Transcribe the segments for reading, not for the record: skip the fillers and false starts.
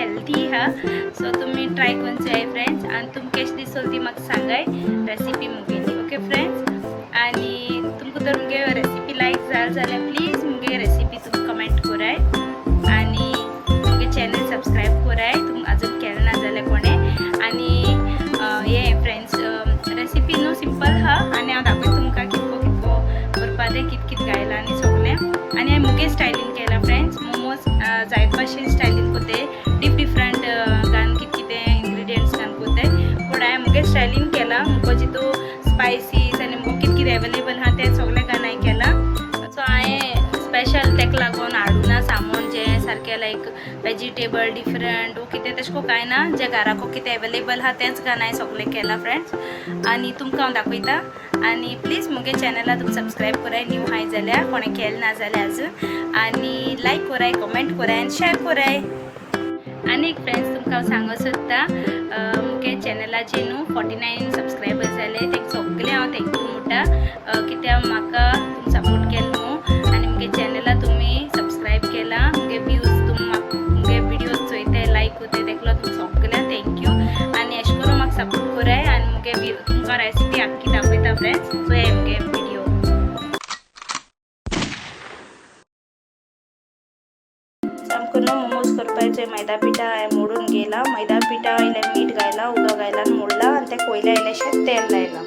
Healthy हा. So तुम्ही try करूनचे आहे फ्रेंड्स. आणि तुमकां कशी दिसली ती म्हाका सांगाय रेसिपी मुगेली. Okay friends. आणि तुमकां जर मुगे रेसिपी लायक जाल्यार प्लीज मुगे रेसिपी तुमी कमेंट कराय. आणि मुगे चॅनल सबस्क्राईब कराय तुम अजून केलें ना जाल्यार कोणे. आणि हे फ्रेंड्स रेसिपी न्हू सिंपल हा. आणि हांव दाखय तुमकां कितको करपा तें कित घायलां आनी सगलें. आनी हांवें मुगे स्टायलीन केलां फ्रेंड्स. मोमोज जाय भाशेन स्टायलीन कोते डिफरंट घालून कितें इंग्रेडियंट्स घालून कोते. पूण हांवें मुगे स्टायलीन केलां. मुगो जितू स्पायसीस आनी मुगो कितें अवेलेबल आहा तें सगलें घालून हांवें केलां. सो हांवें स्पेशल तेका लागून हाडूना सामान जें सारकें लायक वेजिटेबल डिफरंट वो कितें तशें को कांय ना. जें घराको कितें अवेलेबल आहा तेंच घालून हांवें सगलें केलां फ्रेंड्स. आनी तुमकां हांव दाखयतां. आनी प्लीज मुगे चॅनला तुमी सबस्क्राईब कराय न्यू हाय जाल्यार कोणें केलें ना जाल्यार अजून. आनी लायक कराय कमेंट कराय आनी शेअर कराय. आनी एक फ्रेंड्स तुमकां हांव सांगूंक सोदतां मुगे चॅनलाचे न्हू 49 सबस्क्रायबर्स जाले. तेका सगलें हांव थँक्यू म्हणटा कित्याक म्हाका तुमी सपोर्ट केलो न्हू. आनी मुगे चॅनला तुमी सबस्क्रायब केला. मुगे व्यूज तुमी मुगे विडियोज चोयताय लायक कोताय तेका तुमी सगल्यांक थँक्यू. आनी अशें करून म्हाका सपोर्ट कराय. आनी मुगे तुमकां रेसिपी आख्खी दाखयता फ्रेंड्स. सो हे मुगे विडियो सामको न्हू मोमोज करपाचे. मैदा पिठा हांवें मोडून घेयला. मैदा पिठा इल्लें मीठ घायला उदक घायला आनी मोडला. आनी तेका वयल्या इल्लेशें तेल लायलां.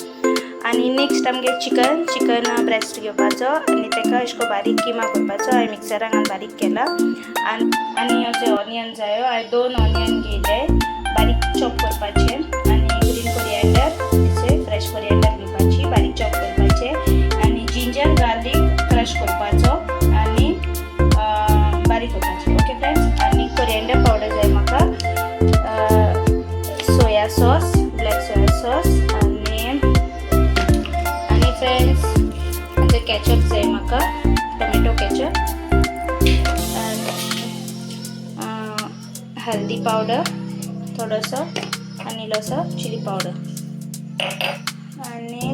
आनी नेक्स्ट आमगे चिकन ब्रेस्ट घेवपाचो आनी तेका अशें को बारीक किमा करपाचो. हांवें मिक्सरान घालून बारीक केला. आनी अशें ऑनियन जायो. हांवें 2 ऑनियन घेयले बारीक चॉप करपाचे. आनी ग्रीन कोरिएंडर फ्रेश कोरिएंडर घेवपाची बारीक चॉप करपाचे. आनी जिंजर गार्लीक क्रश करपाचो आनी बारीक करपाचे. Okay friends. आनी कोरिएंडर पावडर जाय म्हाका. Soya sauce black soya sauce आनी फ्रेंड्स केचप जाय म्हाका टोमॅटो केचप. आनी हल्दी पावडर थोडोसो आनी इल्लोसो चिली पावडर आनी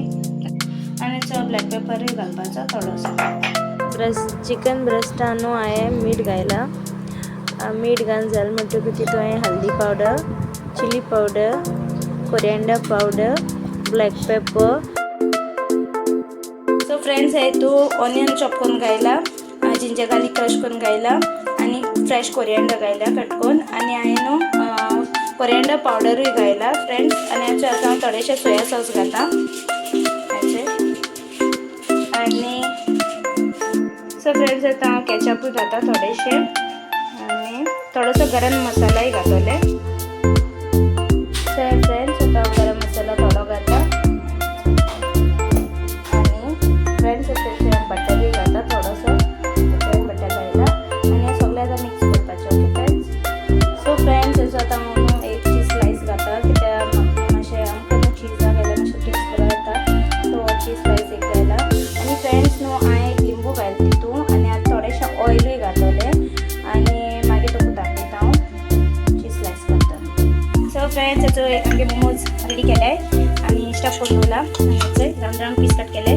ब्लॅक पेपरूय घालपाचो थोडोसो. चिकन ब्रेस्टा न्हू हांवें मीठ घायला. मीठ घालून जालें म्हणटकूच तितून हांवें हल्दी powder chili powder coriander powder black pepper. So friends two onion chop करून घायला. जिंजर गार्लिक क्रश करून घायला आनी फ्रेश कोरिएंडर घायला कटकून. आनी हांवें न्हू कोरिएंडर पावडरूय घायला फ्रेंड्स. आनी हाचे आतां हांव थोडेशें सोया सॉस घालता हाचे. आनी सो फ्रेंड्स आतां हांव केचपूय घालता थोडेशें आनी थोडोसो गरम मसालाय घातले. सो फ्रेंड्स आतां हांव गरम मसाला थोडो घालता. आनी फ्रेंड्स तेचें बटरूय घालता थोडोसो बटर घायला. आनी हें सगळें आतां मिक्स करपाचें. Okay friends. सो फ्रेंड्स हेचो आतां हांव एक चीज स्लायस घालता कित्याक मातशें आमकां न्हू चीजा घायल्यार मातशें टेस्ट बरो येता. सो चीज स्लायस एक घायला. आनी फ्रेंड्स न्हू हांवें एक लिंबू घायला तितून आनी आतां थोडेशें ऑयलूय घातलें. आनी मागीर तुका दाखयता हांव चीज स्लायस करता. सो फ्रेंड्स हेचो आमगे मोमोज रेडी केले आनी स्टफ करून दवरला. हेचे राउंड राउंड पीस कट केले.